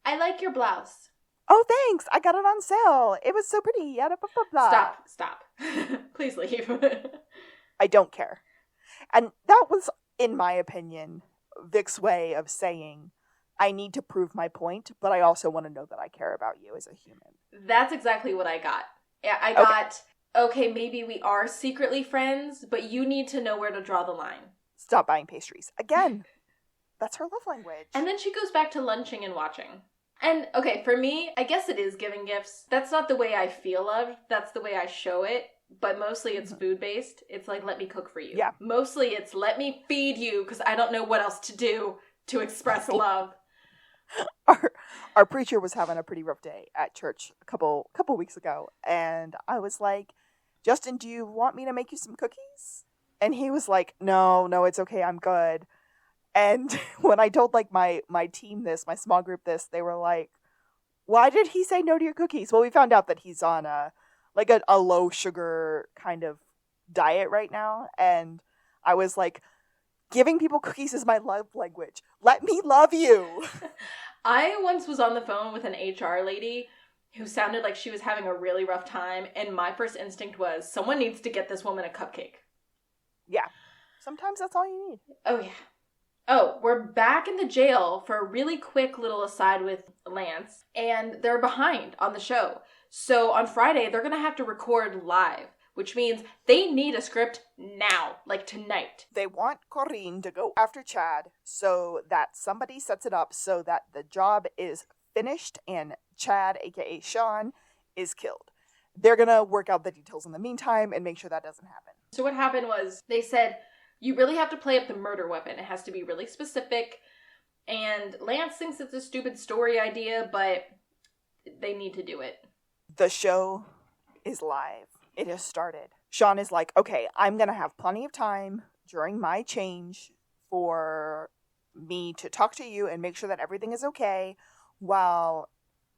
"I like your blouse." "Oh, thanks. I got it on sale. It was so pretty. Yada, blah, blah, blah." Stop. Please leave. I don't care. And that was, in my opinion, Vic's way of saying, I need to prove my point, but I also want to know that I care about you as a human. That's exactly what I got. Yeah, I got, okay, maybe we are secretly friends, but you need to know where to draw the line. Stop buying pastries. Again, that's her love language. And then she goes back to lunching and watching. And, okay, for me, I guess it is giving gifts. That's not the way I feel loved. That's the way I show it. But mostly it's food-based. It's like, let me cook for you. Yeah. Mostly it's let me feed you because I don't know what else to do to express love. Our preacher was having a pretty rough day at church a couple weeks ago. And I was like, Justin, do you want me to make you some cookies? And he was like, no, it's okay. I'm good. And when I told like my team this, my small group this, they were like, why did he say no to your cookies? Well, we found out that he's on a low sugar kind of diet right now. And I was like, giving people cookies is my love language. Let me love you. I once was on the phone with an HR lady who sounded like she was having a really rough time. And my first instinct was, someone needs to get this woman a cupcake. Yeah. Sometimes that's all you need. Oh, yeah. Oh, we're back in the jail for a really quick little aside with Lance. And they're behind on the show. So on Friday, they're going to have to record live, which means they need a script now, like tonight. They want Corinne to go after Chad so that somebody sets it up so that the job is finished and Chad, aka Sean, is killed. They're going to work out the details in the meantime and make sure that doesn't happen. So what happened was they said, you really have to play up the murder weapon. It has to be really specific. And Lance thinks it's a stupid story idea, but they need to do it. The show is live. It has started. Sean is like, okay, I'm going to have plenty of time during my change for me to talk to you and make sure that everything is okay while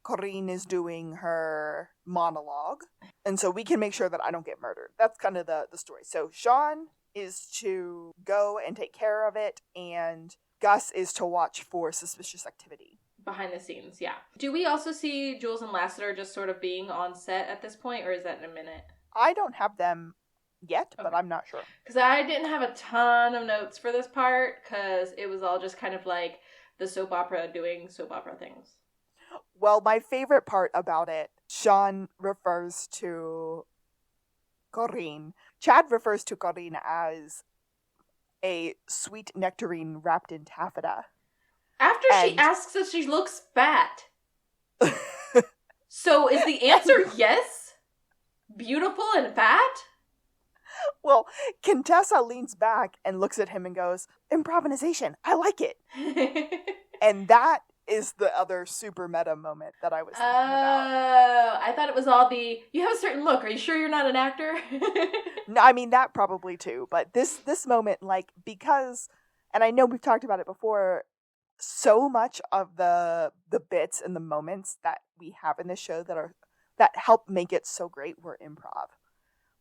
Corinne is doing her monologue. And so we can make sure that I don't get murdered. That's kind of the story. So Sean is to go and take care of it, and Gus is to watch for suspicious activity. Behind the scenes, yeah. Do we also see Jules and Lassiter just sort of being on set at this point, or is that in a minute? I don't have them yet, okay. But I'm not sure. Because I didn't have a ton of notes for this part, because it was all just kind of like the soap opera doing soap opera things. Well, my favorite part about it, Sean refers to Corinne. Chad refers to Corinne as a sweet nectarine wrapped in taffeta. After she asks if she looks fat. So is the answer yes? Beautiful and fat? Well, Contessa leans back and looks at him and goes, improvisation, I like it. And that is the other super meta moment that I was thinking about. Oh, I thought it was all you have a certain look. Are you sure you're not an actor? No, I mean, that probably too. But this moment, like, because, and I know we've talked about it before, so much of the bits and the moments that we have in this show that help make it so great were improv.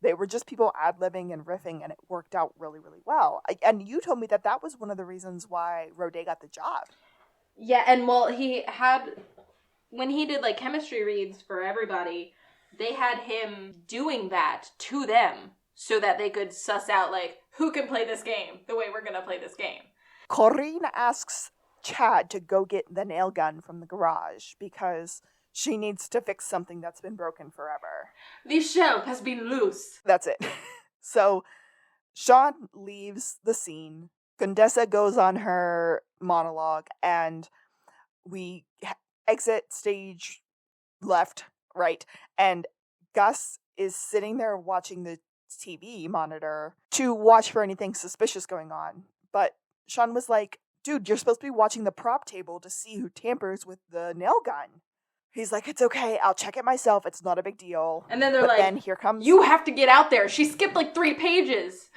They were just people ad-libbing and riffing, and it worked out really, really well. And you told me that was one of the reasons why Roday got the job. Yeah, and well, when he did like chemistry reads for everybody, they had him doing that to them so that they could suss out like, who can play this game the way we're going to play this game. Corinne asks Chad to go get the nail gun from the garage because she needs to fix something that's been broken forever. The shelf has been loose. That's it. So Sean leaves the scene. Condessa goes on her monologue, and we exit stage left, right, and Gus is sitting there watching the TV monitor to watch for anything suspicious going on. But Sean was like, dude, you're supposed to be watching the prop table to see who tampers with the nail gun. He's like, it's okay, I'll check it myself, it's not a big deal. And then they're like, then here comes... you have to get out there, she skipped like 3 pages.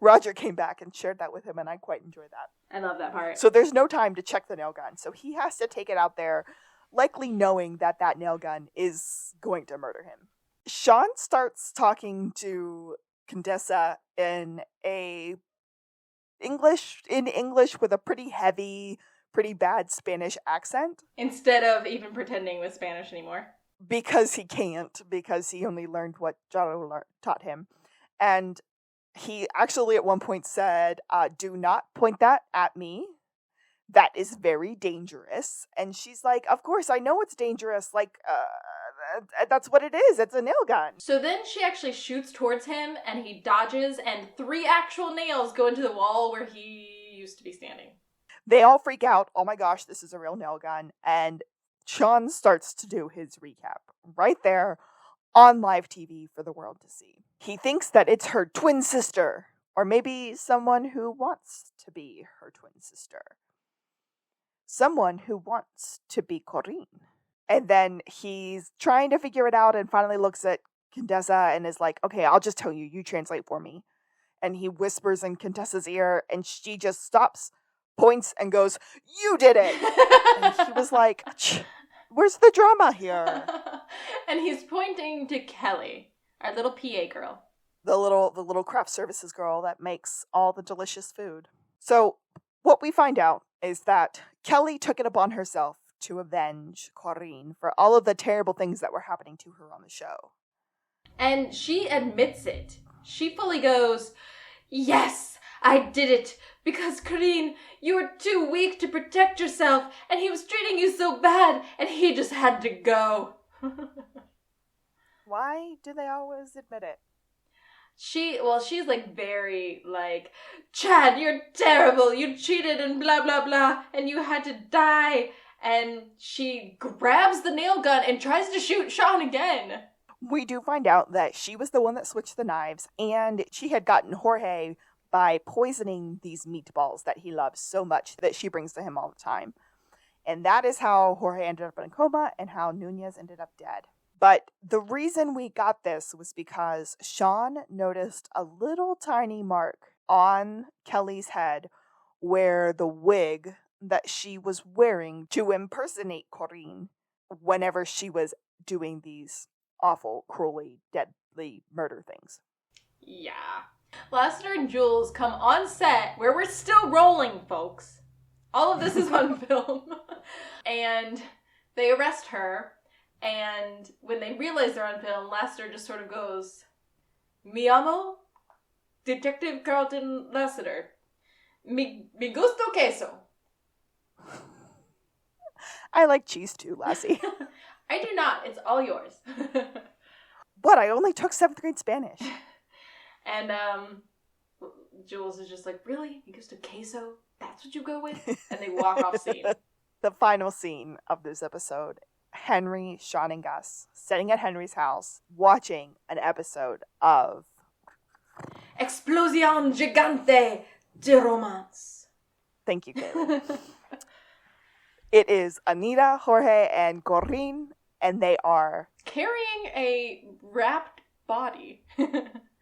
Roger came back and shared that with him, and I quite enjoyed that. I love that part. So there's no time to check the nail gun, so he has to take it out there, likely knowing that nail gun is going to murder him. Sean starts talking to Condessa in English with a pretty heavy, pretty bad Spanish accent. Instead of even pretending with Spanish anymore. Because he can't, because he only learned what Jaro taught him. And he actually at one point said, do not point that at me. that is very dangerous. And she's like, of course, I know it's dangerous. Like, that's what it is. It's a nail gun. So then she actually shoots towards him, and he dodges, and 3 actual nails go into the wall where he used to be standing. They all freak out. Oh my gosh, this is a real nail gun. And Sean starts to do his recap right there on live TV for the world to see. He thinks that it's her twin sister, or maybe someone who wants to be her twin sister. Someone who wants to be Corinne. And then he's trying to figure it out and finally looks at Contessa and is like, okay, I'll just tell you, you translate for me. And he whispers in Contessa's ear and she just stops, points, and goes, you did it! And he was like, where's the drama here? And he's pointing to Kelly, our little PA girl. The little craft services girl that makes all the delicious food. So what we find out is that Kelly took it upon herself to avenge Corinne for all of the terrible things that were happening to her on the show. And she admits it. She fully goes, yes, I did it. Because, Corinne, you were too weak to protect yourself, and he was treating you so bad, and he just had to go. Why do they always admit it? She's like very like, Chad, you're terrible. You cheated and blah, blah, blah, and you had to die. And she grabs the nail gun and tries to shoot Sean again. We do find out that she was the one that switched the knives, and she had gotten Jorge by poisoning these meatballs that he loves so much that she brings to him all the time. And that is how Jorge ended up in a coma and how Nunez ended up dead. But the reason we got this was because Sean noticed a little tiny mark on Kelly's head where the wig that she was wearing to impersonate Corinne whenever she was doing these awful, cruelly, deadly murder things. Yeah. Lassiter and Jules come on set where we're still rolling, folks. All of this is on film. And they arrest her. And when they realize they're on film, Lassiter just sort of goes, Mi amo, Detective Carlton Lassiter. Mi gusto queso. I like cheese too, Lassie. I do not. It's all yours. What? I only took 7th grade Spanish. And Jules is just like, really? Mi gusto queso? That's what you go with? And they walk off scene. The final scene of this episode, Henry, Sean, and Gus sitting at Henry's house watching an episode of Explosion Gigante de Romance. Thank you, Kaylee. It is Anita, Jorge, and Corinne, and they are carrying a wrapped body.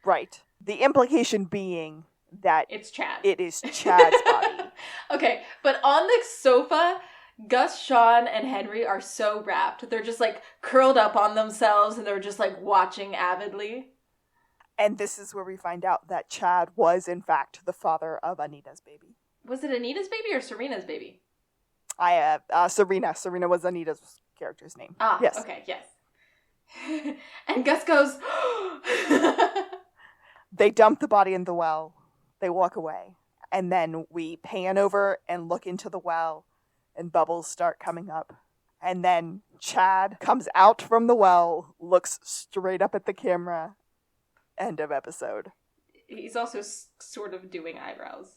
Right. The implication being that it's Chad. It is Chad's body. Okay, but on the sofa, Gus, Sean, and Henry are so wrapped. They're just like curled up on themselves and they're just like watching avidly. And this is where we find out that Chad was in fact the father of Anita's baby. Was it Anita's baby or Serena's baby? Serena. Serena was Anita's character's name. Ah, yes. Okay, yes. And Gus goes, They dump the body in the well. They walk away. And then we pan over and look into the well, and bubbles start coming up. And then Chad comes out from the well, looks straight up at the camera. End of episode. He's also sort of doing eyebrows.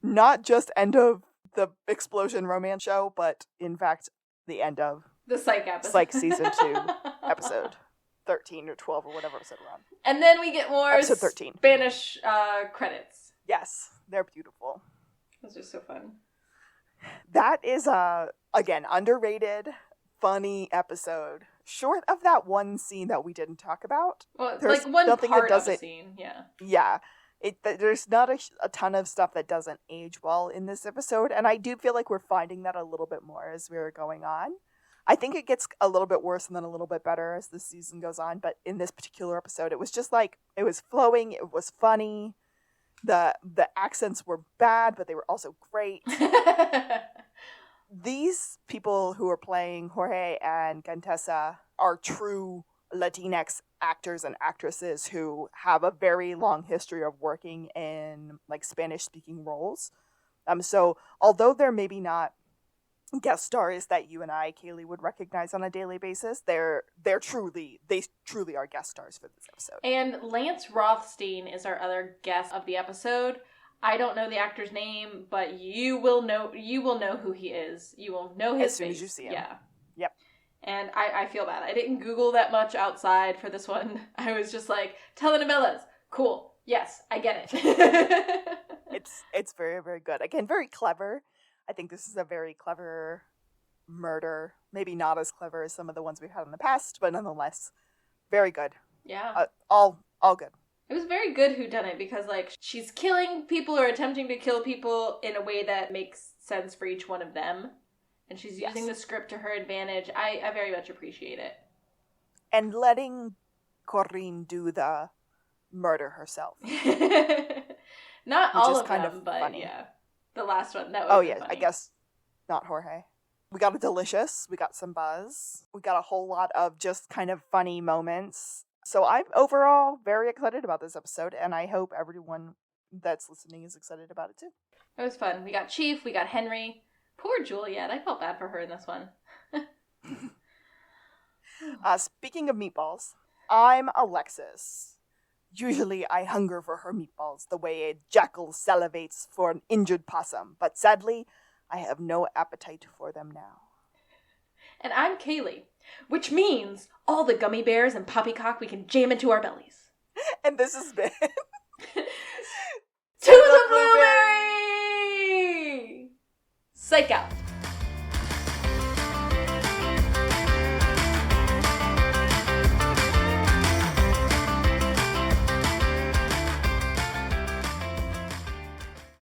Not just end of the explosion romance show, but in fact, the end of the Psych episode. Psych season 2, episode 13 or 12 or whatever episode we're on. And then we get more episode 13. Spanish credits. Yes, they're beautiful. Those are so fun. That is again, underrated, funny episode. Short of that one scene that we didn't talk about. Well, it's like one part of a scene, yeah. Yeah. There's not a ton of stuff that doesn't age well in this episode, and I do feel like we're finding that a little bit more as we're going on. I think it gets a little bit worse and then a little bit better as the season goes on, but in this particular episode, it was just like, it was flowing, it was funny, the accents were bad, but they were also great. These people who are playing Jorge and Contessa are true Latinx actors and actresses who have a very long history of working in like Spanish speaking roles. So although they're maybe not guest stars that you and I, Kaylee, would recognize on a daily basis, they truly are guest stars for this episode. And Lance Rothstein is our other guest of the episode. I don't know the actor's name, but you will know who he is. You will know his face. As soon as you see him. Yeah. Yep. And I feel bad. I didn't Google that much outside for this one. I was just like, telenovelas. Cool. Yes, I get it. It's very, very good. Again, very clever. I think this is a very clever murder. Maybe not as clever as some of the ones we've had in the past, but nonetheless, very good. Yeah. All good. It was very good whodunit because, like, she's killing people or attempting to kill people in a way that makes sense for each one of them. And she's using the script to her advantage. I very much appreciate it. And letting Corinne do the murder herself. Not all of kind them, of but funny. yeah. The last one, that was funny. I guess not Jorge. We got a delicious. We got some buzz. We got a whole lot of just kind of funny moments. So I'm overall very excited about this episode, and I hope everyone that's listening is excited about it too. It was fun. We got Chief, we got Henry. Poor Juliet. I felt bad for her in this one. Speaking of meatballs, I'm Alexis. Usually I hunger for her meatballs the way a jackal salivates for an injured possum, but sadly, I have no appetite for them now. And I'm Kaylee, which means all the gummy bears and poppycock we can jam into our bellies. And this has been